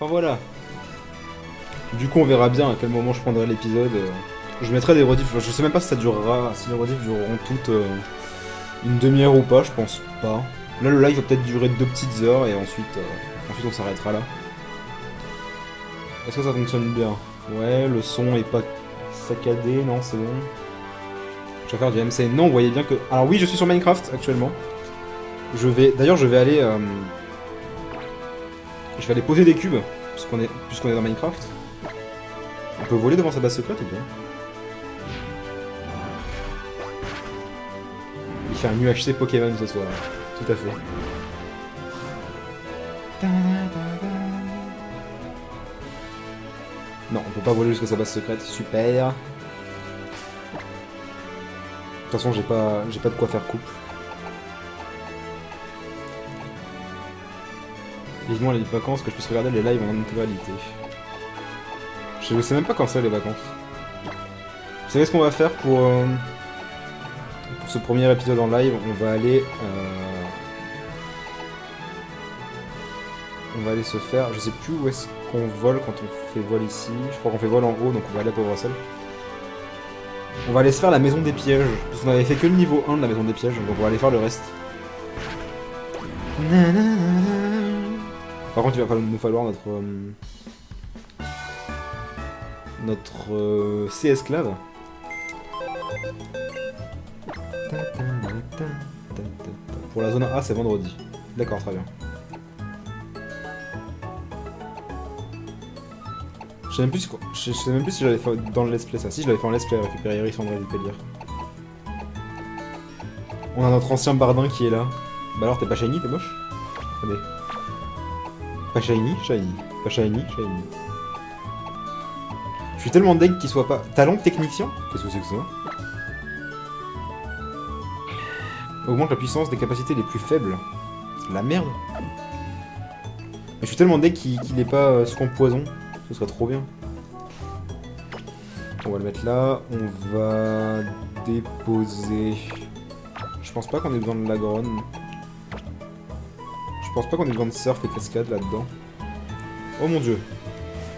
Enfin voilà. Du coup, on verra bien à quel moment je prendrai l'épisode. Je mettrai des rediffs. Je sais même pas si ça durera, si les rediffs dureront toutes une demi-heure ou pas. Je pense pas. Là, le live va peut-être durer 2 petites heures et ensuite on s'arrêtera là. Est-ce que ça fonctionne bien? Ouais, le son est pas saccadé, non, c'est bon. Je vais faire du MC. Non, vous voyez bien que. Alors oui, je suis sur Minecraft actuellement. D'ailleurs, je vais aller poser des cubes puisqu'on est dans Minecraft. On peut voler devant sa base secrète ou bien? Il fait un UHC Pokémon ce soir. Tout à fait. Non, on peut pas voler jusqu'à sa base secrète. Super. De toute façon, j'ai pas de quoi faire coupe. Vivement les vacances, que je puisse regarder les lives en intégralité. Je sais même pas quand c'est les vacances. Vous savez ce qu'on va faire pour ce premier épisode en live? On va aller se faire... Je sais plus où est-ce qu'on vole quand on fait vol ici. Je crois qu'on fait vol en haut, donc on va aller à Pauvressel. On va aller se faire la maison des pièges. Parce qu'on avait fait que le niveau 1 de la maison des pièges, donc on va aller faire le reste. Par contre, il va nous falloir notre C-esclave. Pour la zone A, c'est vendredi. D'accord, très bien. Je sais même plus si j'avais fait dans le let's play ça. Si, je l'avais fait en let's play, récupérer Iris André du Pellier. On a notre ancien bardin qui est là. Bah alors, t'es pas shiny, t'es moche? Attendez. Pas shiny, shiny. Pas shiny, shiny. Je suis tellement deg qu'il soit pas... Talent technicien? Qu'est-ce que c'est que ça? Augmente la puissance des capacités les plus faibles. La merde. Mais je suis tellement deg qu'il ait pas second poison. Ce serait trop bien. On va le mettre là. On va déposer... Je pense pas qu'on ait besoin de l'agron. Je pense pas qu'on ait besoin de surf et cascade là-dedans. Oh mon dieu.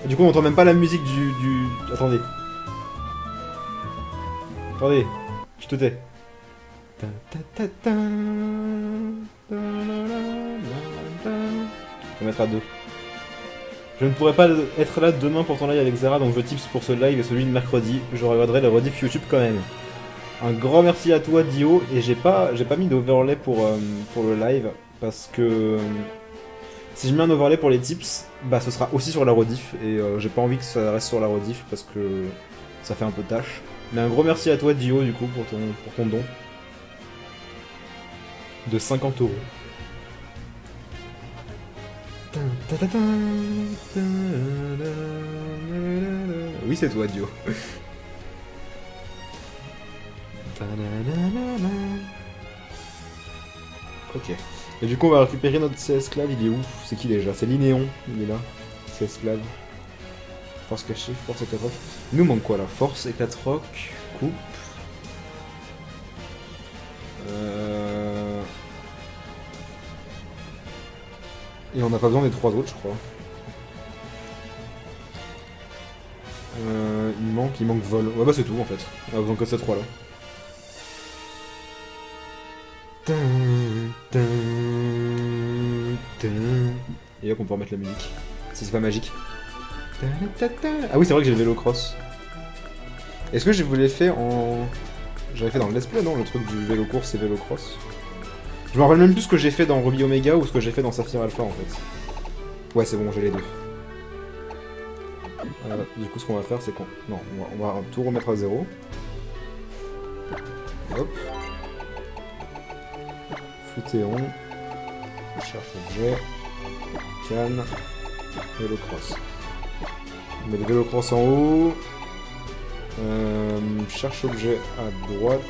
Et du coup on entend même pas la musique du... Attendez. Attendez. Je te tais. On va mettre à 2. Je ne pourrai pas être là demain pour ton live avec Zara, donc je tips pour ce live et celui de mercredi. Je regarderai le rediff YouTube quand même. Un grand merci à toi Dio, et j'ai pas mis d'overlay pour le live, parce que si je mets un overlay pour les tips, bah ce sera aussi sur la rediff, et j'ai pas envie que ça reste sur la rediff, parce que ça fait un peu tâche. Mais un gros merci à toi Dio du coup pour ton don. De 50 €. Oui, c'est toi, Dio. Ok. Et du coup, on va récupérer notre C-esclave. Il est où? C'est qui déjà? C'est Linéon. Il est là. C-esclave. Force cachée, force éclat roc. Il nous manque quoi là? Force éclat roc. Coupe. Et on n'a pas besoin des 3 autres, je crois. Il manque vol. Ouais, bah c'est tout en fait. On a besoin que de ces 3 là. Et hop, on peut remettre la musique. Si c'est pas magique. Ah oui, c'est vrai que j'ai le vélo cross. Est-ce que je vous l'ai fait en... J'avais fait dans le let's play, non? Le truc du vélo course et vélo cross. Je me rappelle même plus ce que j'ai fait dans Ruby Omega ou ce que j'ai fait dans Saphir Alpha en fait. Ouais, c'est bon, j'ai les deux. Du coup, ce qu'on va faire, c'est qu'on... Non, on va tout remettre à 0. Hop. Flutéon. Cherche objet. Canne. Vélocross. On met le vélocross en haut. Cherche objet à droite.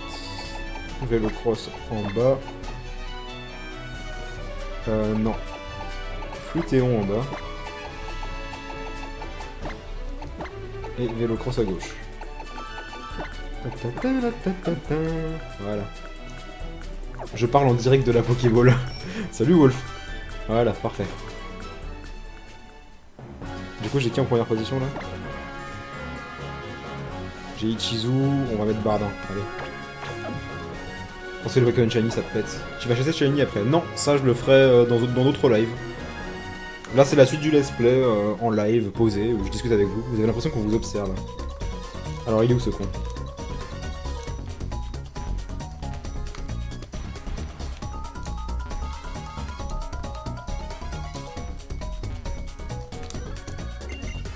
Vélocross en bas. Non. Flutéon en bas. Et vélocross à gauche. Voilà. Je parle en direct de la Pokéball. Salut Wolf. Voilà, parfait. Du coup, j'ai qui en première position là? J'ai Ichizu, on va mettre Bardin, allez. Pensez le Pokémon Shiny, ça te pète. Tu vas chasser Shiny après? Non, ça je le ferai dans d'autres lives. Là, c'est la suite du let's play en live, posé, où je discute avec vous. Vous avez l'impression qu'on vous observe. Alors, il est où ce con?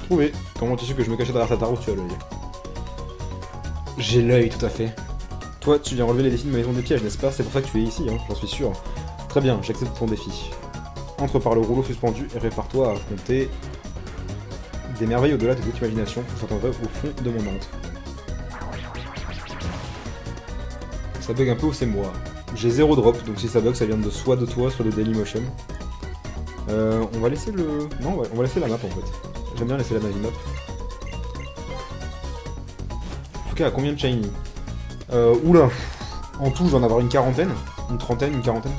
Trouvé. Comment tu sais que je me cachais derrière ta tarot? Tu as l'œil. J'ai l'œil, tout à fait. Toi, tu viens relever les défis de ma maison des pièges, n'est-ce pas? C'est pour ça que tu es ici, hein, j'en suis sûr. Très bien, j'accepte ton défi. Entre par le rouleau suspendu et prépare-toi à affronter des merveilles au-delà de toute imagination que j'entendrai au fond de mon âme. Ça bug un peu ou c'est moi? J'ai 0 drop, donc si ça bug, ça vient de soit de toi, soit de Dailymotion. On va laisser le... Non, on va laisser la map en fait. J'aime bien laisser la map. En tout cas, à combien de shiny? Oula. En tout, je vais en avoir une quarantaine. Une trentaine, une quarantaine.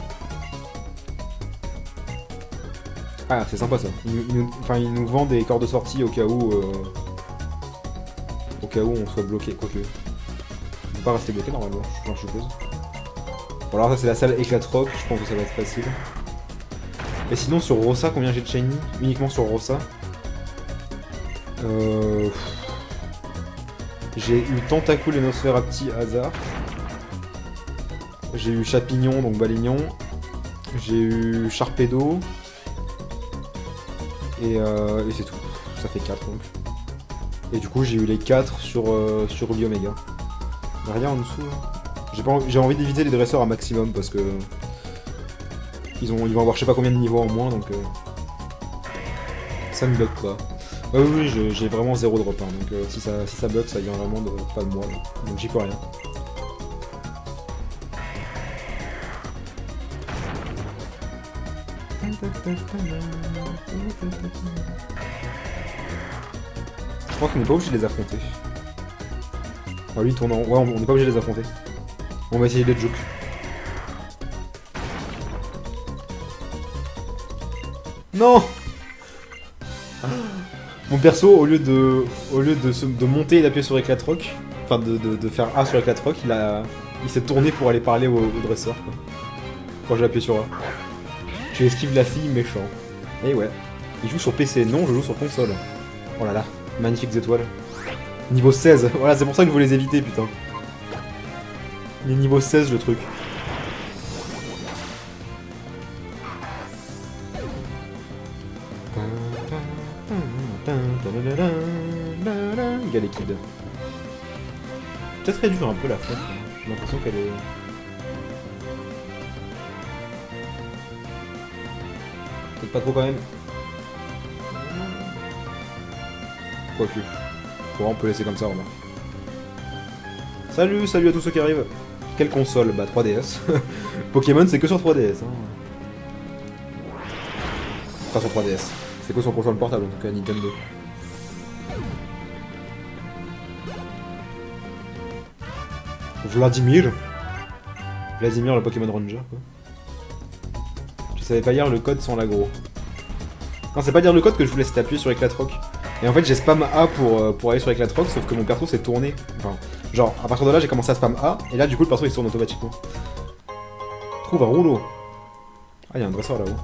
Ah, c'est sympa ça. Il nous vend des corps de sortie au cas où... Au cas où on soit bloqué, quoique... On peut pas rester bloqué normalement, je suppose. Bon alors ça c'est la salle éclate rock, je pense que ça va être facile. Et sinon sur Rossa, combien j'ai de shiny? Uniquement sur Rossa. J'ai eu Tentacool et Nosferapti hasard. J'ai eu Chapignon, donc Balignon. J'ai eu Sharpedo. Et c'est tout. Ça fait 4 donc. Et du coup j'ai eu les 4 sur Ruby Omega. Rien en dessous là. J'ai envie d'éviter les dresseurs à maximum parce que ils vont avoir je sais pas combien de niveaux en moins donc ça ne bug pas. Oui, j'ai vraiment 0 drop hein, donc si ça bug ça vient vraiment de pas de moi là. Donc j'y peux rien. Je crois qu'on n'est pas obligé de les affronter. Ah lui il tourne en... Ouais, on n'est pas obligé de les affronter. On va essayer de les juke. Non. Mon perso, au lieu de monter et d'appuyer sur éclate rock, enfin de faire A sur éclate rock, il s'est tourné pour aller parler au dresseur. Quoi. Quand j'ai appuyé sur A. Tu esquives la fille, méchant. Et ouais. Il joue sur PC, non, je joue sur console. Oh là là, magnifiques étoiles. Niveau 16, voilà, c'est pour ça que je voulais les éviter, putain. Il est niveau 16 le truc. Galekid. Peut-être réduire un peu la fenêtre, j'ai l'impression qu'elle est... Peut-être pas trop quand même. Quoique. Bon, on peut laisser comme ça, remarque. Salut à tous ceux qui arrivent. Quelle console? Bah 3DS. Pokémon c'est que sur 3DS. Hein. Enfin sur 3DS. C'est que sur console portable en tout cas, Nintendo. Vladimir le Pokémon Ranger quoi. Je savais pas lire le code sans l'aggro. Non c'est pas dire le code que je voulais, c'était appuyer sur éclate rock. Et en fait j'ai spam A pour aller sur éclate rock sauf que mon perso s'est tourné. Enfin, genre à partir de là j'ai commencé à spam A et là du coup le perso il se tourne automatiquement. Trouve un rouleau. Ah y'a un dresseur là-haut.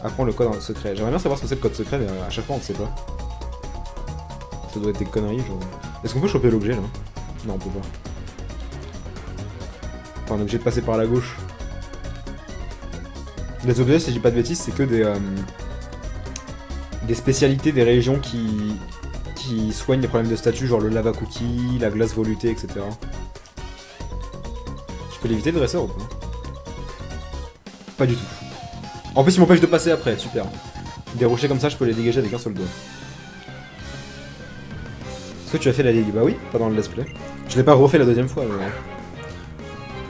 Apprends le code secret. J'aimerais bien savoir ce que c'est le code secret mais à chaque fois on ne sait pas. Ça doit être des conneries genre. Est-ce qu'on peut choper l'objet là? Non on peut pas. Enfin, on est obligé de passer par la gauche. Les objets, si je dis pas de bêtises, c'est que des spécialités des régions qui soignent les problèmes de statut, genre le lava cookie, la glace volutée, etc. Je peux l'éviter le dresseur ou pas? Pas du tout. En plus, il m'empêche de passer après, super. Des rochers comme ça, je peux les dégager avec un seul doigt. Est-ce que tu as fait la ligue? Bah oui, pas dans le let's play. Je l'ai pas refait la deuxième fois, mais...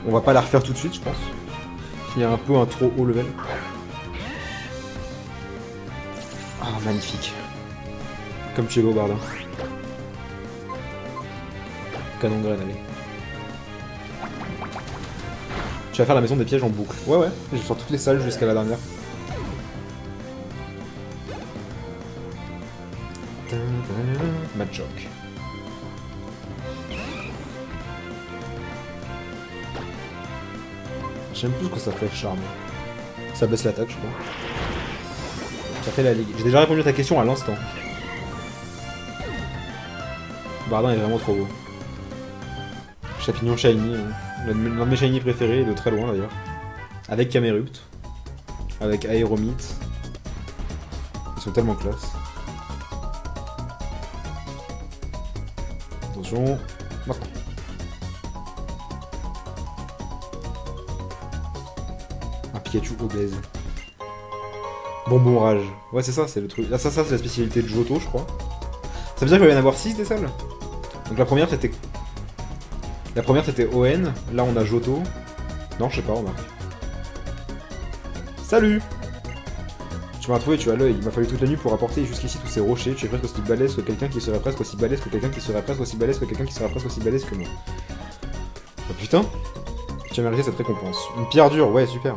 On va pas la refaire tout de suite, je pense. Il y a un peu un trop haut level. Ah, magnifique. Comme tu es beau, Bardin. Canon de graine, allez. Tu vas faire la maison des pièges en boucle. Ouais, je vais faire toutes les salles jusqu'à la dernière. Machoc. J'aime plus ce que ça fait, charme. Ça baisse l'attaque, je crois. Ça fait la ligue. J'ai déjà répondu à ta question à l'instant. Bardin est vraiment trop beau. Chapignon shiny, l'un de mes shiny préférés, de très loin d'ailleurs. Avec Camerupt. Avec Aeromite. Ils sont tellement classe. Attention, maintenant. Un Pikachu obèse. Bonbon rage. Ouais, c'est ça, c'est le truc. Ah, ça c'est la spécialité de Johto, je crois. Ça veut dire qu'il va y en avoir 6 des salles. Donc la première c'était. La première c'était ON. Là on a Johto. Non, je sais pas, remarque. Salut! Tu m'as trouvé, tu as l'œil. Il m'a fallu toute la nuit pour apporter jusqu'ici tous ces rochers. Tu es presque aussi balèze que quelqu'un qui serait presque aussi balèze que quelqu'un qui serait presque aussi balèze que quelqu'un qui serait presque aussi balèze que moi. Oh putain! Tu as mérité cette récompense. Une pierre dure, ouais, super.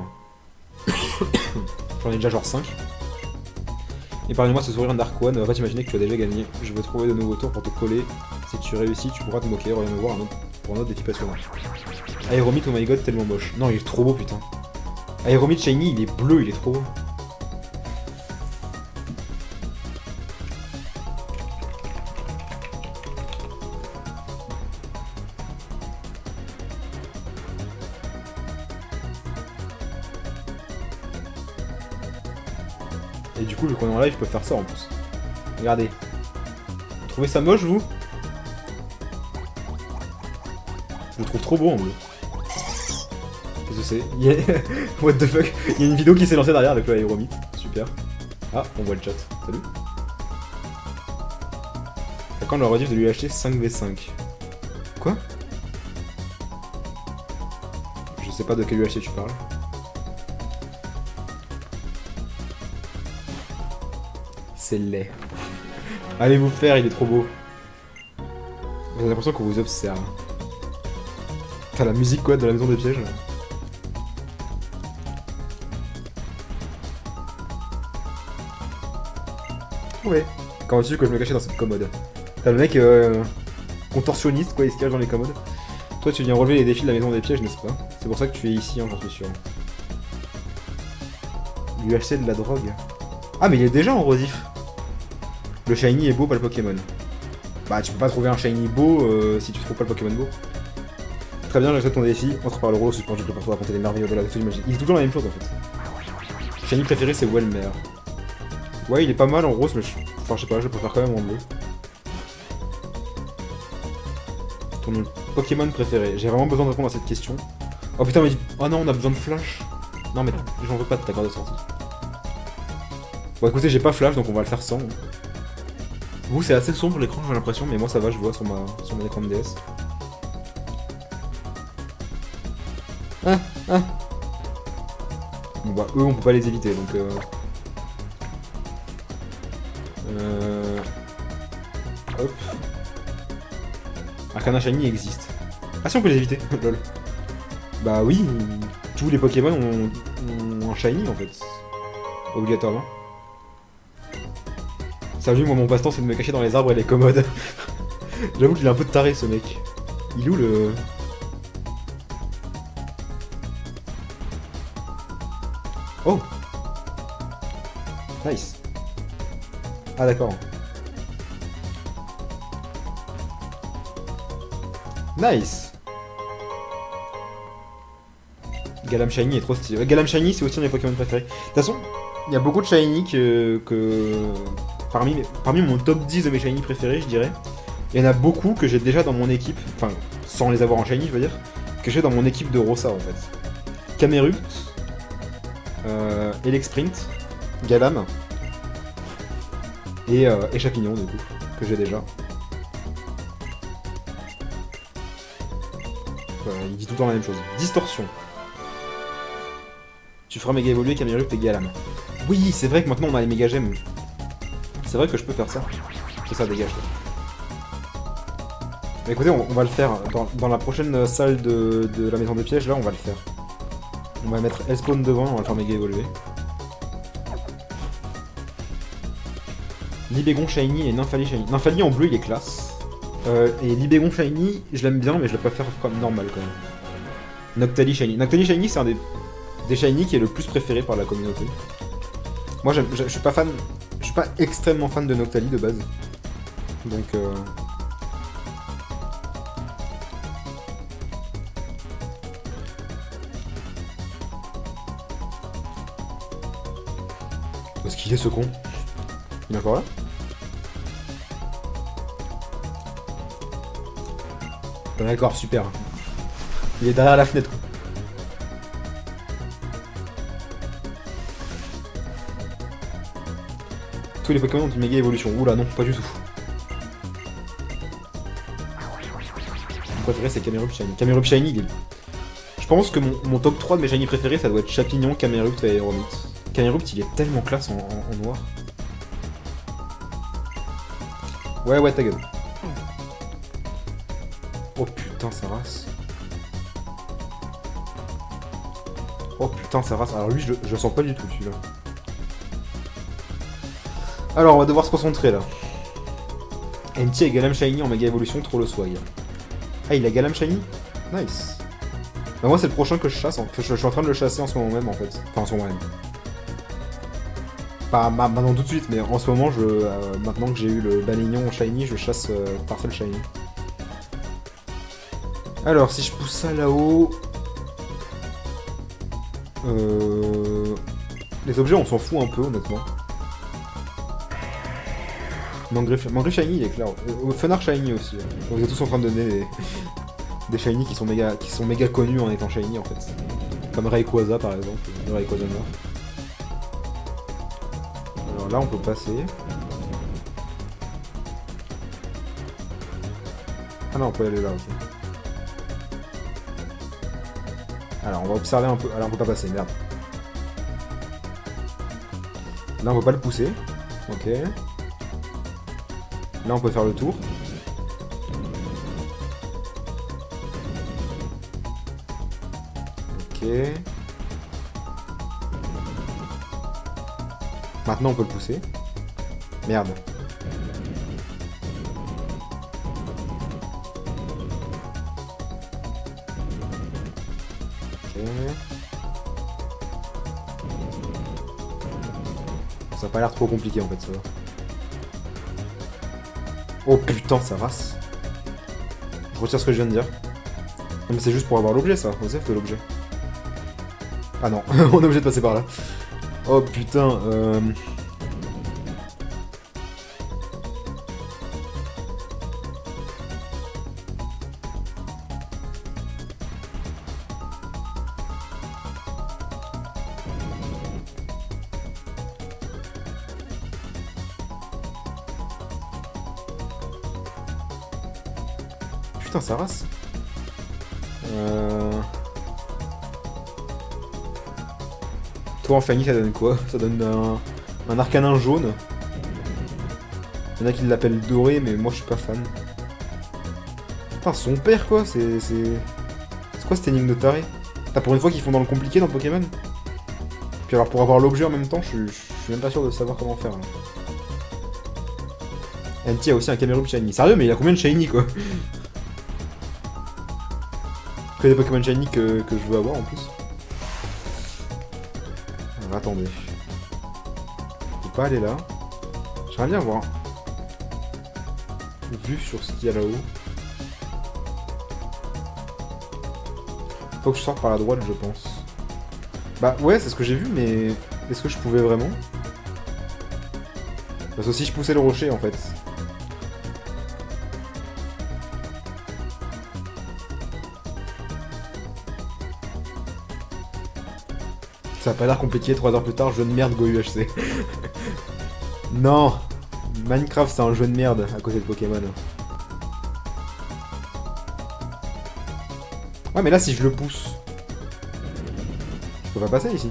J'en ai déjà genre 5. Et parlez-moi ce sourire Dark One, va pas t'imaginer que tu as déjà gagné. Je veux trouver de nouveaux tours pour te coller. Si tu réussis, tu pourras te moquer. Reviens me voir pour un autre défi passionnant. Aeromite, oh my god, tellement moche. Non, il est trop beau, putain. Aeromite Shiny, il est bleu, il est trop beau. Et du coup, vu qu'on est en live, je peux faire ça en plus. Regardez. Vous trouvez ça moche, vous? Je le trouve trop beau en bleu. Qu'est-ce que c'est? What the fuck? Il y a une vidéo qui s'est lancée derrière avec le Aeromite. Super. Ah, on voit le chat. Salut. T'as quand le rediff de lui acheter 5v5? Quoi? Je sais pas de quel UHC tu parles. C'est laid. Allez vous faire, il est trop beau. J'ai l'impression qu'on vous observe. T'as la musique quoi de la maison des pièges là. Ouais. Comment tu que je me cachais dans cette commode? T'as le mec contorsionniste quoi, il se cache dans les commodes. Toi tu viens relever les défis de la maison des pièges, n'est-ce pas? C'est pour ça que tu es ici, hein, j'en suis sûr. Lui acheter de la drogue. Ah mais il est déjà en rediff. Le shiny est beau, pas le Pokémon. Bah tu peux pas trouver un shiny beau si tu trouves pas le Pokémon beau. Très bien, j'accepte ton défi. Entre par le rôle, suspendu que partout raconter les merveilles au-delà de tout imaginer. Il est tout le temps la même chose en fait. Shiny préféré c'est Welmer. Ouais, il est pas mal en rose, mais enfin je sais pas, je préfère quand même en bleu. Ton Pokémon préféré. J'ai vraiment besoin de répondre à cette question. Oh putain, mais oh non, on a besoin de Flash. Non mais j'en veux pas de ta carte de sortie. Bon écoutez, j'ai pas Flash, donc on va le faire sans. Vous, c'est assez sombre l'écran, j'ai l'impression, mais moi ça va, je vois sur mon écran de DS. Bon bah, eux, on peut pas les éviter, donc hop. Arcana Shiny existe. Ah si, on peut les éviter, lol. Bah oui, tous les Pokémon ont un Shiny en fait. Obligatoirement. Salut, moi mon passe-temps c'est de me cacher dans les arbres et les commodes. J'avoue qu'il est un peu taré ce mec. Il est où le... Oh! Nice. Ah d'accord. Nice. Galam Shiny est trop stylé. Galam Shiny c'est aussi un des Pokémon préférés. De toute façon, il y a beaucoup de Shiny que... Parmi mon top 10 de mes Shiny préférés, je dirais, il y en a beaucoup que j'ai déjà dans mon équipe, enfin, sans les avoir en Shiny, je veux dire, que j'ai dans mon équipe de Rossa, en fait. Camerupt, Elexprint, Galam, et Chapignon, du coup, que j'ai déjà. Voilà, il dit tout le temps la même chose. Distorsion. Tu feras méga évoluer Camerupt et Galam. Oui, c'est vrai que maintenant on a les méga gemmes. C'est vrai que je peux faire ça. C'est ça, dégage. Mais écoutez, on va le faire. Dans la prochaine salle de la maison des pièges, là, on va le faire. On va mettre L-Spawn devant, on va le faire méga évoluer. Libégon Shiny et Nymphali Shiny. Nymphali en bleu, il est classe. Et Libégon Shiny, je l'aime bien, mais je le préfère comme normal quand même. Noctali Shiny. Noctali Shiny, c'est un des Shiny qui est le plus préféré par la communauté. Moi, je suis pas fan. Je suis pas extrêmement fan de Noctali de base. Donc. Où est-ce qu'il est ce con? Il est encore là? D'accord, super. Il est derrière la fenêtre. Tous les Pokémon ont une méga évolution. Oula, non, pas du tout. Mon préféré, c'est Camerupt Shiny. Camerupt Shiny, il est... Je pense que mon top 3 de mes Shiny préférés, ça doit être Chapignon, Camerupt et Aéronite. Camerupt, il est tellement classe en noir. Ouais, ta gueule. Oh putain, sa race. Oh putain, sa race. Alors lui, je le sens pas du tout, celui-là. Alors, on va devoir se concentrer, là. NT et Galam Shiny en méga évolution, trop le swag. Ah, il a Galam Shiny? Nice. Bah moi, c'est le prochain que je chasse. Je suis en train de le chasser en ce moment même, en fait. Enfin, en ce moment même. Pas maintenant tout de suite, mais en ce moment, maintenant que j'ai eu le Balignon Shiny, je chasse Parcel Shiny. Alors, si je pousse ça là-haut... Les objets, on s'en fout un peu, honnêtement. Mangriffe Shiny, il est clair. Funark Shiny aussi. Vous êtes tous en train de donner des Shiny qui sont méga connus en étant Shiny, en fait. Comme Rayquaza, par exemple. Le Rayquaza noir. Alors là, on peut passer. Ah non, on peut aller là aussi. Alors, on va observer un peu. Alors, on peut pas passer, merde. Là, on peut pas le pousser. Ok. Là, on peut faire le tour. Ok. Maintenant, on peut le pousser. Merde. Ok. Ça a pas l'air trop compliqué, en fait, ça va. Oh putain, sa race. Je retire ce que je viens de dire. Non mais c'est juste pour avoir l'objet ça, Osef de l'objet. Ah non, on est obligé de passer par là. Oh putain, Putain, sa race. Toi en Shiny, ça donne quoi? Ça donne un Arcanin jaune. Il y en a qui l'appellent doré, mais moi je suis pas fan. Putain, son père quoi, c'est quoi cette énigme de taré? T'as pour une fois qu'ils font dans le compliqué dans Pokémon? Puis alors pour avoir l'objet en même temps, je suis même pas sûr de savoir comment faire. Là. NT a aussi un Camerupt Shiny. Sérieux, mais il a combien de Shiny quoi? Que des Pokémon Shiny que je veux avoir en plus. Alors, attendez. Je peux pas aller là. J'aimerais bien voir. Vue sur ce qu'il y a là-haut. Faut que je sorte par la droite, je pense. Bah ouais, c'est ce que j'ai vu, mais est-ce que je pouvais vraiment? Parce que si je poussais le rocher, en fait. Ça a pas l'air compliqué, 3 heures plus tard, jeu de merde Go UHC. Non, Minecraft c'est un jeu de merde à côté de Pokémon. Ouais mais là si je le pousse, je peux pas passer ici.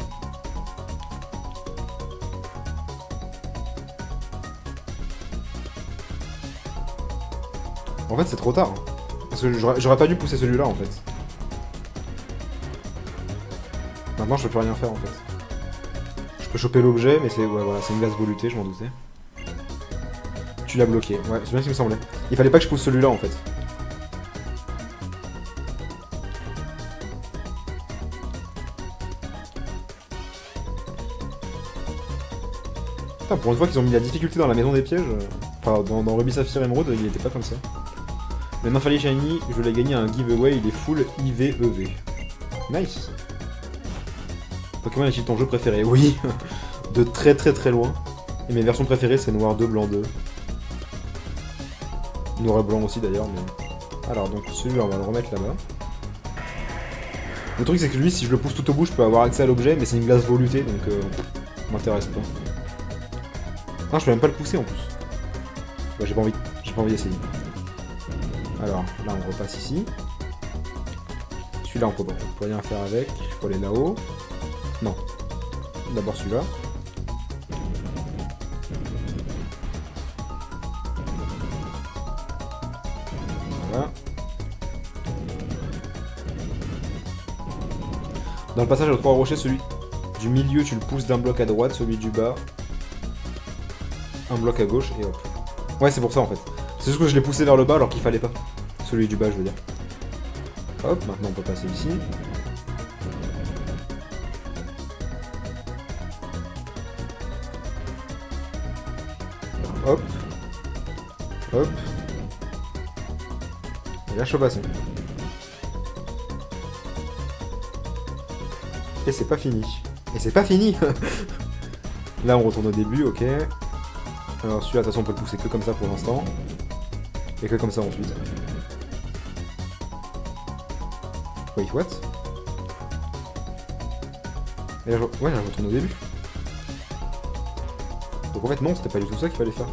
En fait c'est trop tard. Parce que j'aurais pas dû pousser celui-là en fait. Maintenant je peux plus rien faire en fait. Je peux choper l'objet mais c'est ouais, voilà, c'est une glace volutée, je m'en doutais. Tu l'as bloqué. Ouais, c'est bien ce qui me semblait. Il fallait pas que je pousse celui-là en fait. Putain, pour une fois qu'ils ont mis la difficulté dans la maison des pièges. Enfin, dans Ruby Sapphire Emerald, il était pas comme ça. Le Nymphalie Shiny, je l'ai gagné à un giveaway, il est full IVEV. Nice. Pokémon est-il ton jeu préféré? Oui, de très très très loin. Et mes versions préférées, c'est Noir 2, Blanc 2. Noir et Blanc aussi d'ailleurs, mais... Alors, donc celui-là, on va le remettre là-bas. Le truc, c'est que lui, si je le pousse tout au bout, je peux avoir accès à l'objet, mais c'est une glace volutée, donc m'intéresse pas. Non, je peux même pas le pousser en plus. Bah, j'ai pas envie d'essayer. Alors, là, on repasse ici. Celui-là, on peut rien faire avec. Il faut aller là-haut. Non. D'abord celui-là. Voilà. Dans le passage aux 3 rochers, celui du milieu, tu le pousses d'un bloc à droite, celui du bas, un bloc à gauche, et hop. Ouais, c'est pour ça en fait. C'est juste que je l'ai poussé vers le bas alors qu'il fallait pas. Celui du bas, je veux dire. Hop, maintenant on peut passer ici. Hop. Hop. Et là, je peux passer. Et c'est pas fini. Et c'est pas fini. Là, on retourne au début, ok. Alors celui-là, de toute façon, on peut le pousser que comme ça pour l'instant. Et que comme ça ensuite. Wait, what? Et là, ouais, là, je retourne au début. Donc en fait, non, c'était pas du tout ça qu'il fallait faire.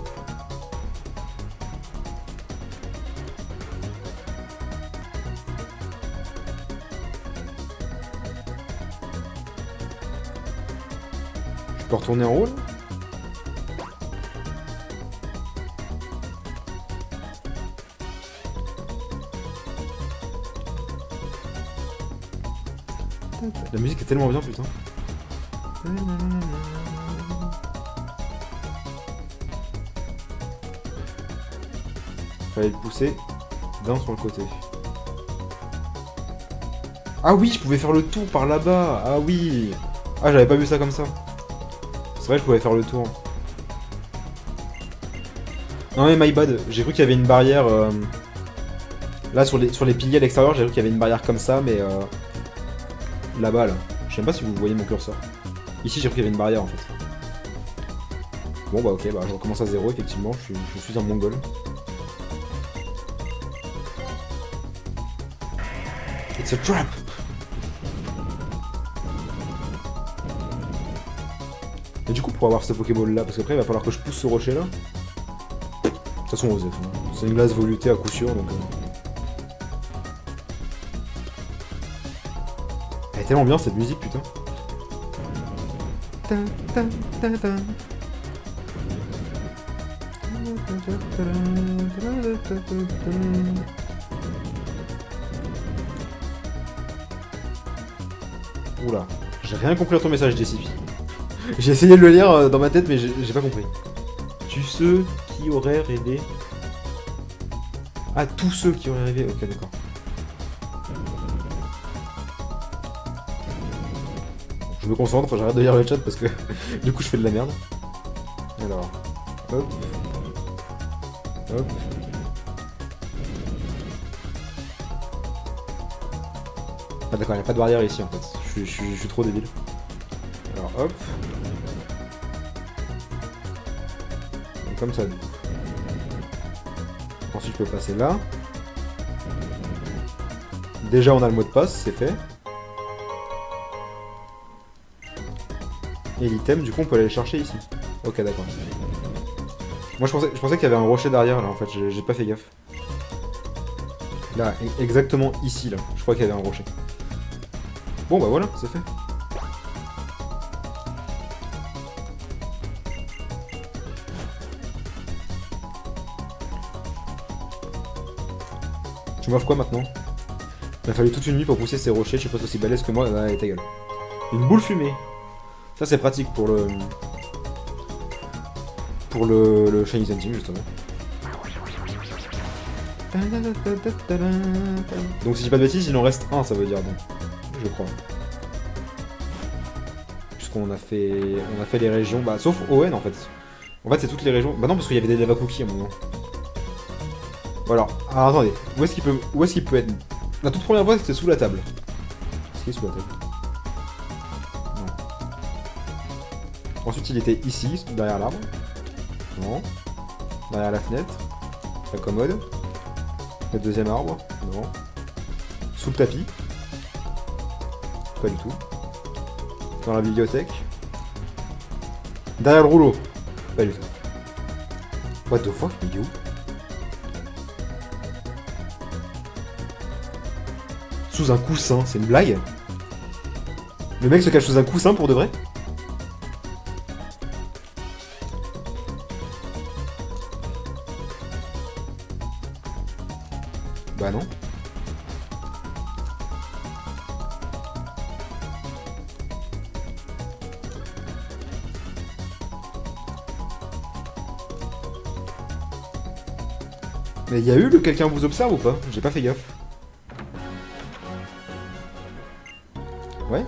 Je peux retourner en haut, là? La musique est tellement bien, putain. Fallait le pousser d'un sur le côté. Ah oui, je pouvais faire le tour par là-bas. Ah oui. Ah, j'avais pas vu ça comme ça. C'est vrai, je pouvais faire le tour. Non mais my bad, j'ai cru qu'il y avait une barrière... Là, sur les piliers à l'extérieur, j'ai cru qu'il y avait une barrière comme ça, mais... Là-bas, là. Je sais même pas si vous voyez mon curseur. Ici, j'ai cru qu'il y avait une barrière, en fait. Bon, bah ok, bah je recommence à 0, effectivement. Je suis un mongol. It's a trap! Et du coup, pour avoir ce Pokéball là, parce qu'après il va falloir que je pousse ce rocher là. De toute façon, Osef, hein. C'est une glace volutée à coup sûr donc. Elle est tellement bien cette musique, putain. Oula, j'ai rien compris à ton message, JCP. J'ai essayé de le lire dans ma tête, mais j'ai pas compris. Tu ceux qui auraient rêvé. Ah, tous ceux qui auraient rêvé. Ok, d'accord. Je me concentre, j'arrête de lire le chat parce que du coup je fais de la merde. Alors, hop. Hop. Ah d'accord, il n'y a pas de barrière ici en fait. Je suis trop débile. Alors hop. Et comme ça du coup. Ensuite je peux passer là. Déjà on a le mot de passe, c'est fait. Et l'item, du coup on peut aller le chercher ici. Ok d'accord. Moi je pensais qu'il y avait un rocher derrière là en fait, j'ai pas fait gaffe. Là, exactement ici là, je crois qu'il y avait un rocher. Bon bah voilà, c'est fait. Tu m'offres quoi maintenant? Il m'a fallu toute une nuit pour pousser ces rochers, je suis pas aussi balèze que moi, allez ta gueule. Une boule fumée. Ça c'est pratique pour pour le Shiny Hunting justement. Donc si je dis pas de bêtises, il en reste un, ça veut dire donc. Je crois. Puisqu'on a fait les régions, bah sauf Owen en fait. En fait c'est toutes les régions. Bah non parce qu'il y avait des lava cookies à un moment. Voilà. Alors attendez, où est-ce qu'il peut être? La toute première fois c'était sous la table. Est-ce qu'il est sous la table? Non. Ensuite il était ici, derrière l'arbre. Non. Derrière la fenêtre. La commode. Le deuxième arbre. Non. Sous le tapis. Pas du tout. Dans la bibliothèque. Derrière le rouleau. Pas du tout. What the fuck, il est où? Sous un coussin, c'est une blague? Le mec se cache sous un coussin pour de vrai? Bah non. Mais il y a eu le quelqu'un vous observe ou pas? J'ai pas fait gaffe. Ouais.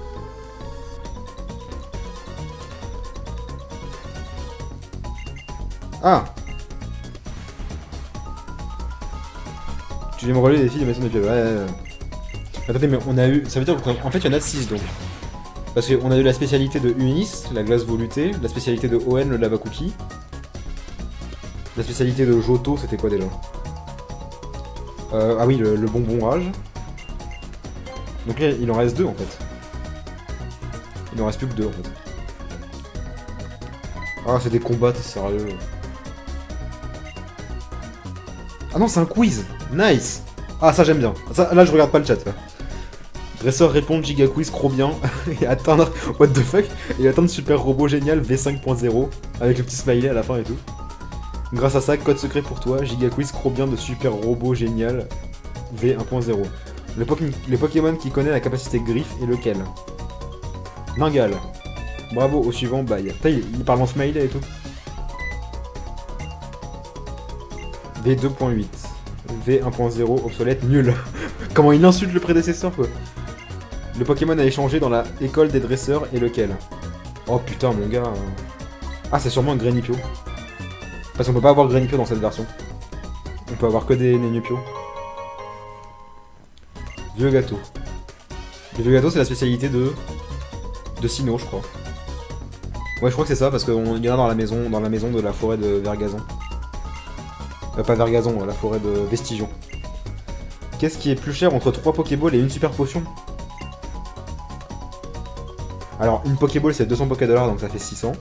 Ah. Tu viens me relever des filles de maison de pied. Ouais. Attendez, mais on a eu... Ça veut dire qu'en fait, il y en a 6 donc. Parce qu'on a eu la spécialité de Unis, la glace veloutée, la spécialité de Owen, le lava cookie. La spécialité de Johto, c'était quoi déjà? Ah oui, le bonbon rage. Donc là, il en reste 2 en fait. Il en reste plus que 2 en fait. Ah, c'est des combats, t'es sérieux. Ah non, c'est un quiz. Nice. Ah, ça j'aime bien. Ça, là, je regarde pas le chat. Là. Dresseur répond Giga Quiz, trop bien. Et atteindre... What the fuck? Et atteindre Super Robot Génial V5.0. Avec le petit smiley à la fin et tout. Grâce à ça, code secret pour toi, Giga Quiz, trop bien de Super Robot Génial V1.0. Le Pokémon qui connaît la capacité griffe est lequel? Ningal. Bravo, au suivant, bye. Il parle en smiley et tout. V2.8. V1.0, obsolète, nul. Comment il insulte le prédécesseur, quoi. Le Pokémon à échanger dans la école des dresseurs est lequel? Oh putain, mon gars. Ah, c'est sûrement un Grenipio. Parce qu'on peut pas avoir Grenipio dans cette version. On peut avoir que des Nenupio. Vieux gâteau. Le vieux gâteau, c'est la spécialité de Sinnoh, je crois. Ouais, je crois que c'est ça, parce qu'il y en a dans la maison de la forêt de Vergazon. Pas Vergazon, la forêt de Vestigion. Qu'est-ce qui est plus cher entre 3 Pokéballs et une super potion? Alors, une Pokéball, c'est 200 Pokédollars, donc ça fait 600.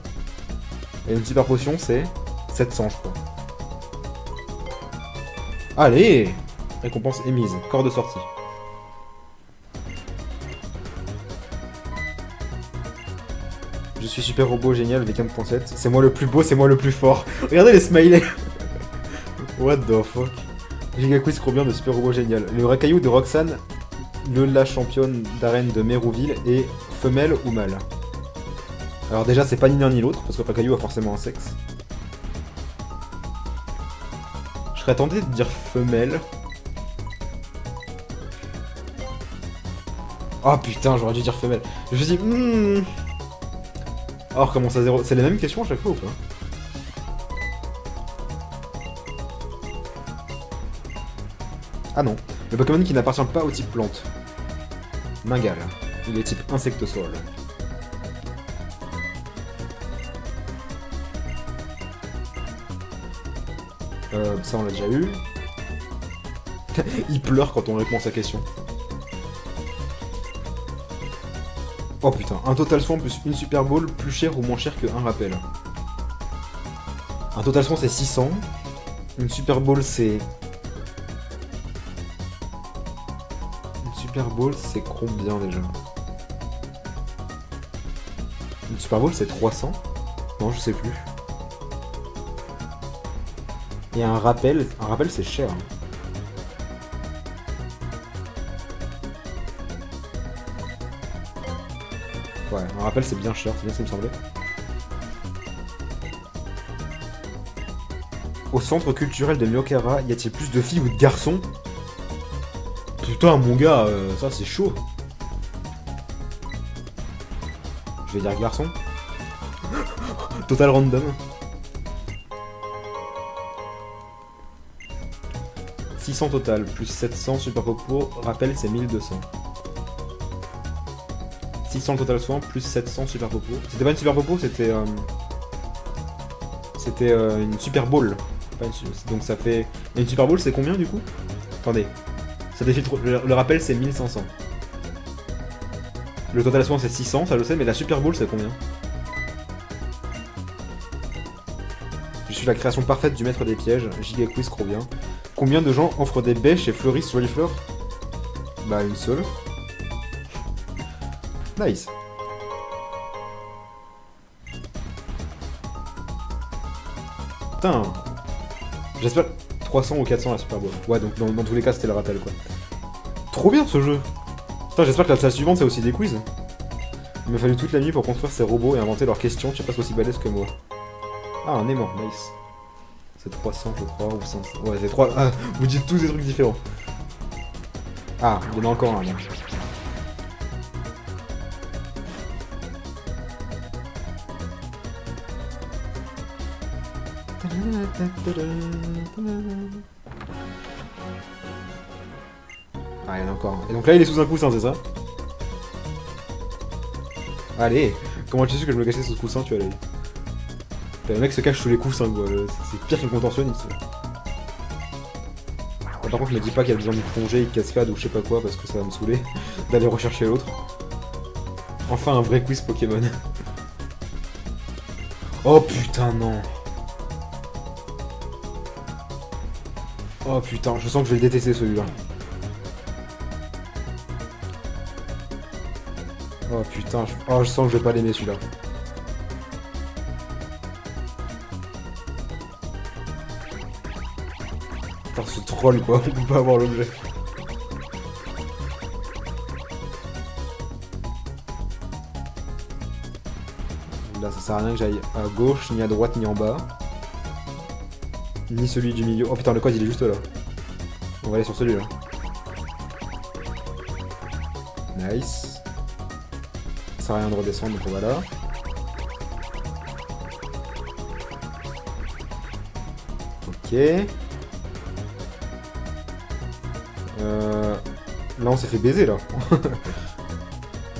Et une super potion, c'est 700, je crois. Allez! Récompense émise. Corps de sortie. Je suis Super Robot Génial avec 1.7. C'est moi le plus beau, c'est moi le plus fort. Regardez les smileys. What the fuck. Giga Quiz trop bien de Super Robot Génial. Le racaillou de Roxane, la championne d'arène de Mérouville, est femelle ou mâle? Alors déjà, c'est pas ni l'un ni l'autre, parce que le racaillou a forcément un sexe. Je serais tenté de dire femelle. Oh putain, j'aurais dû dire femelle. Je me suis dit, Alors comment ça zéro? C'est les mêmes questions à chaque fois ou pas? Ah non. Le Pokémon qui n'appartient pas au type plante. Ningal. Il est type insectosol. Ça on l'a déjà eu. Il pleure quand on répond à sa question. Oh putain, un Total Soin plus une Super Ball, plus cher ou moins cher que un rappel? Un Total Soin c'est 600. Une Super Ball c'est... Une Super Ball c'est combien déjà? Une Super Ball c'est 300? Non, je sais plus. Et un rappel c'est cher. Hein. Ouais, un rappel c'est bien cher, c'est bien ce qui me semblait. Au centre culturel de Myokara, y a-t-il plus de filles ou de garçons? Putain, mon gars, ça c'est chaud. Je vais dire garçon. Total random. 600 total, plus 700 super popo, rappel c'est 1200. 600 total soin, plus 700 super popo. C'était pas une super popo, c'était une super ball. Pas une... Donc ça fait... Et une super ball c'est combien du coup? Attendez. Ça défile trop... Le rappel c'est 1500. Le total soin c'est 600, ça je sais, mais la super ball c'est combien? Je suis la création parfaite du maître des pièges, giga quiz trop bien. Combien de gens offrent des bêches et fleurissent sur les fleurs? Bah une seule. Nice. Putain. J'espère 300 ou 400 la Super Bowl. Ouais, donc dans tous les cas c'était le rappel quoi. Trop bien ce jeu. Putain, j'espère que la salle suivante c'est aussi des quiz. Il m'a fallu toute la nuit pour construire ces robots et inventer leurs questions, je sais pas si aussi balèze que moi. Ah, un aimant, nice. C'est 300 je crois, ou 500. Ouais, c'est 3... Ah, vous dites tous des trucs différents. Ah, il y en a encore un là. Ah, il y en a encore un. Et donc là, il est sous un coussin, c'est ça? Allez, comment tu sais que je me cachais sous ce coussin, tu vas aller. Le mec se cache sous les coussins, quoi. C'est pire qu'un contorsionniste. Par contre, je me dis pas qu'il y a besoin de plongée et de cascade ou je sais pas quoi, parce que ça va me saouler d'aller rechercher l'autre. Enfin, un vrai quiz Pokémon. Oh putain, non. Oh putain, je sens que je vais le détester celui-là. Oh putain, oh, je sens que je vais pas l'aimer celui-là. Putain, ce troll quoi, on peut pas avoir l'objet. Là, ça sert à rien que j'aille à gauche, ni à droite, ni en bas. Ni celui du milieu. Oh putain, le code il est juste là. On va aller sur celui-là. Nice. Ça sert à rien de redescendre, donc on va là. Ok. Là on s'est fait baiser là.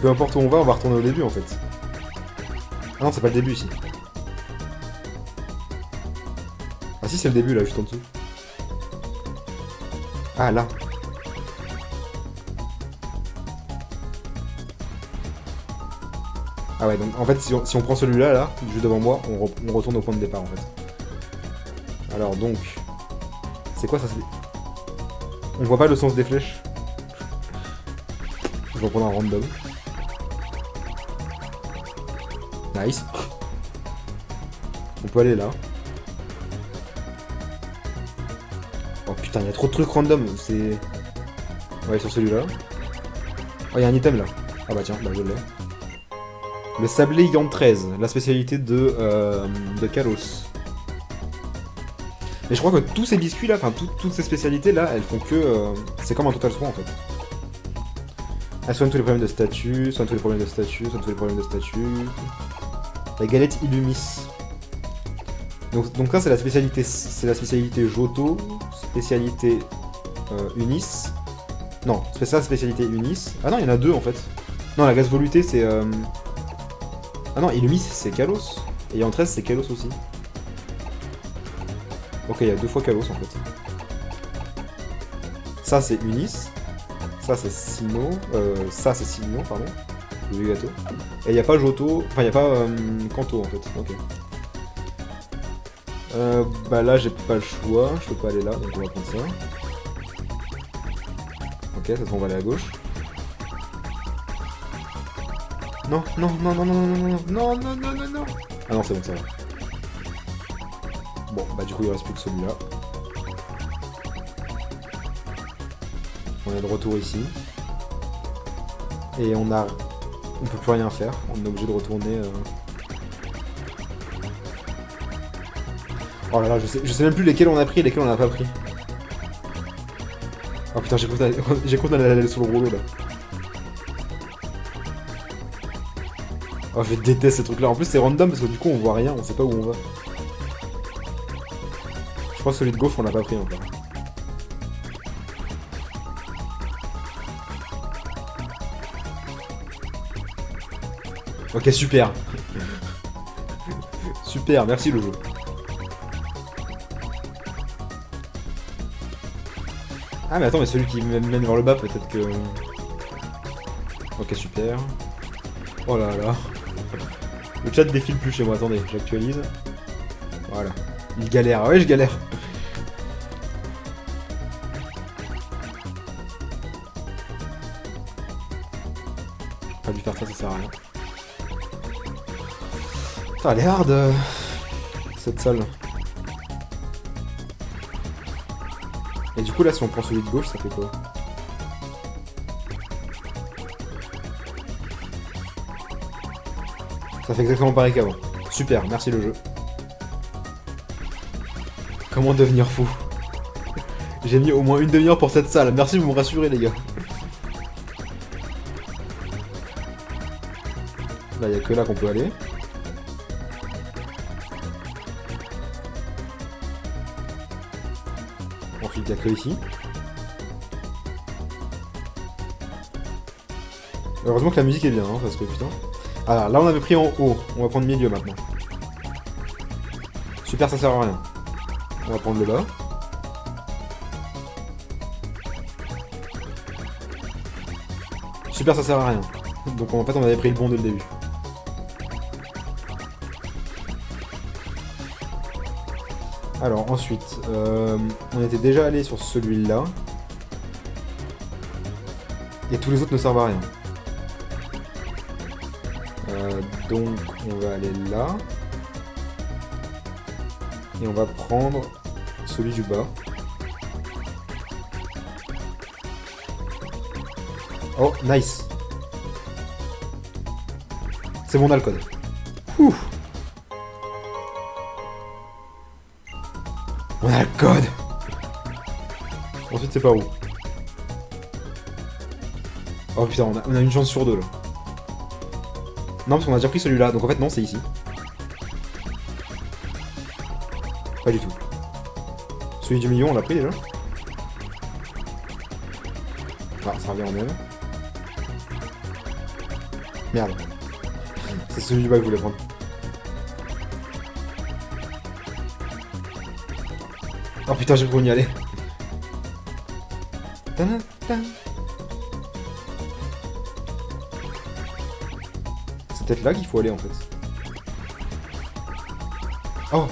Peu importe où on va retourner au début en fait. Ah non, c'est pas le début ici. Ah si, c'est le début là, juste en dessous. Ah là. Ah ouais, donc en fait, si on prend celui-là, là, juste devant moi, on retourne au point de départ en fait. Alors donc... C'est quoi ça? On voit pas le sens des flèches. Je vais prendre un random. Nice. On peut aller là. Oh putain, il y a trop de trucs random. C'est... Ouais, sur celui-là. Oh, il y a un item là. Ah bah tiens, bah je l'ai. Le sablé Yant 13, la spécialité de Kalos. Mais je crois que tous ces biscuits là, enfin toutes ces spécialités là, elles font que... c'est comme un total soin en fait. Elle soigne tous les problèmes de statut, soigne tous les problèmes de statut, soigne tous les problèmes de statut. La galette Illumis. Donc ça c'est la spécialité Johto, spécialité Unis. Non, c'est ça spécialité Unis. Ah non, il y en a deux en fait. Non, la gaz volutée c'est... Ah non, Illumis c'est Kalos. Et en 13 c'est Kalos aussi. Ok, il y a deux fois Kalos en fait. Ça c'est Unis. Ça c'est Simo. Ça c'est Simo, pardon. Le gâteau. Et il n'y a pas Johto. Enfin, il n'y a pas Kanto en fait. Ok. Bah là j'ai pas le choix. Je peux pas aller là, donc on va prendre ça. Ok, ça on va aller à gauche. Non, non, non, non, non, non, non, non, non, non, non, non, non. Ah non, c'est bon, ça va. Bon, bah du coup il reste plus que celui-là. On est de retour ici. Et on peut plus rien faire. On est obligé de retourner... Oh là là, je sais même plus lesquels on a pris et lesquels on a pas pris. Oh putain, j'ai cru qu'on allait aller sur le rouleau là. Oh, je déteste ces trucs là. En plus, c'est random parce que du coup, on voit rien, on sait pas où on va. Je crois que celui de gauche, on l'a pas pris encore. Ok, super. Super, merci le jeu. Ah mais attends, mais celui qui mène vers le bas, peut-être que... Ok, super. Oh là là. Le chat défile plus chez moi, attendez, j'actualise. Voilà. Il galère, ouais je galère. J'aurais pas dû faire ça, ça sert à rien. Putain, elle est hard cette salle. Et du coup là si on prend celui de gauche ça fait quoi? Ça fait exactement pareil qu'avant. Super, merci le jeu. Comment devenir fou? J'ai mis au moins une demi-heure pour cette salle, merci de me rassurer les gars. Là y'a que là qu'on peut aller. Ensuite y'a que ici. Heureusement que la musique est bien, hein, parce que putain... Alors là on avait pris en haut, on va prendre milieu maintenant. Super, ça sert à rien. On va prendre le bas. Super, ça sert à rien. Donc en fait on avait pris le bon dès le début. Alors ensuite, on était déjà allé sur celui-là. Et tous les autres ne servent à rien. Donc on va aller là. Et on va prendre celui du bas. Oh, nice. C'est bon, on a le code. Ouh. On a le code. Ensuite, c'est pas où. Oh putain, on a une chance sur deux là. Non, parce qu'on a déjà pris celui-là, donc en fait non, c'est ici. Pas du tout. Celui du milieu, on l'a pris déjà. Ah, ça revient en même. Merde. C'est celui du bas que je voulais prendre. Oh putain, j'ai voulu y aller. C'est peut-être là qu'il faut aller en fait. Oh.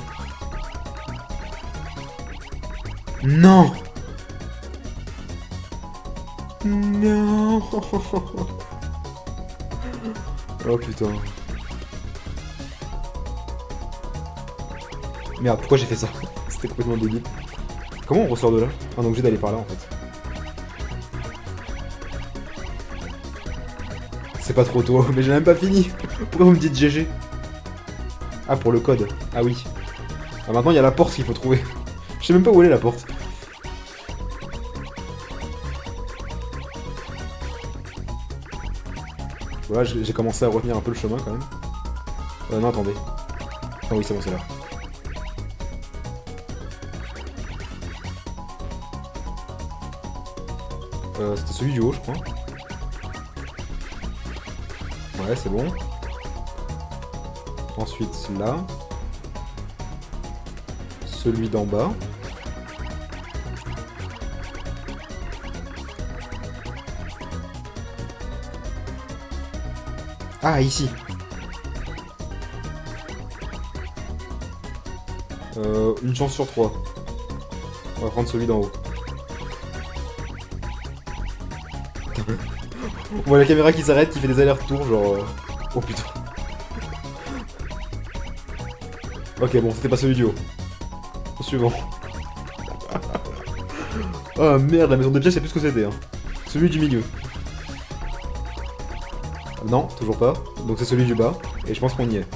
Non. Non. Oh putain. Merde, pourquoi j'ai fait ça? C'était complètement débile. Comment on ressort de là? On est obligé d'aller par là en fait. C'est pas trop tôt, mais j'ai même pas fini. Pourquoi vous me dites GG? Ah, pour le code. Ah oui. Ah, maintenant il y a la porte qu'il faut trouver. Je sais même pas où elle est la porte. Voilà, j'ai commencé à retenir un peu le chemin quand même. Non, attendez. Ah oui, c'est bon, c'est là. C'était celui du haut, je crois. Ouais, c'est bon. Ensuite, là. Celui d'en bas. Ah, ici. Une chance sur 3. On va prendre celui d'en haut. On voit la caméra qui s'arrête, qui fait des allers-retours, genre... Oh putain. Ok, bon, c'était pas celui du haut. Suivant. Oh merde, la maison de pièces, je sais plus ce que c'était. Hein. Celui du milieu. Non, toujours pas. Donc c'est celui du bas. Et je pense qu'on y est.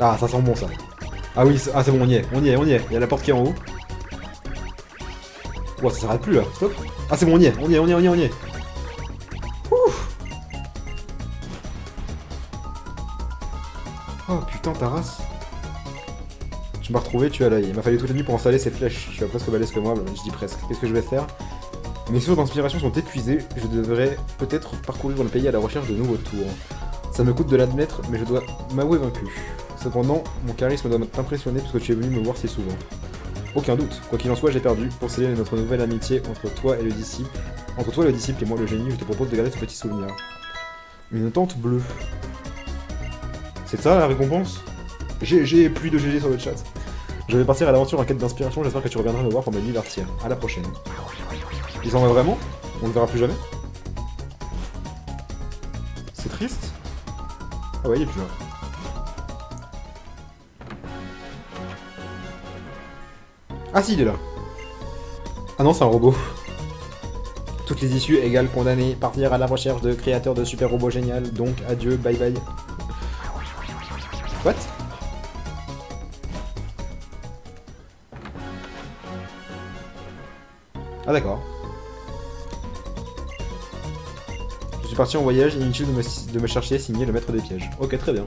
Ah, ça sent bon ça. Ah oui, ah c'est bon, on y est, on y est, on y est. Il y a la porte qui est en haut. Ouah, ça s'arrête plus là, stop. Ah c'est bon, on y est, on y est, on y est, on y est, on y est. Ouf. Oh putain, ta race. Tu m'as retrouvé, tu as l'œil. Il m'a fallu toute la nuit pour installer ces flèches. Tu as presque balèze que moi, je dis presque. Qu'est-ce que je vais faire? Mes sources d'inspiration sont épuisées, je devrais peut-être parcourir le pays à la recherche de nouveaux tours. Ça me coûte de l'admettre, mais je dois m'avouer vaincu. Cependant, mon charisme doit t'impressionner puisque tu es venu me voir si souvent. Aucun doute, quoi qu'il en soit, j'ai perdu. Pour sceller notre nouvelle amitié entre toi et le disciple, et moi le génie, je te propose de garder ce petit souvenir. Une tente bleue. C'est ça la récompense? J'ai plus de GG sur le chat. Je vais partir à l'aventure en quête d'inspiration, j'espère que tu reviendras me voir pour me divertir. À la prochaine. Il s'en va vraiment? On le verra plus jamais? C'est triste? Ah ouais, il est plus là. Ah si, il est là. Ah non, c'est un robot. Toutes les issues égales condamnées. Partir à la recherche de créateurs de super robots génial. Donc, adieu, bye bye. What? Ah d'accord. Je suis parti en voyage, inutile de me chercher, signé le maître des pièges. Ok, très bien.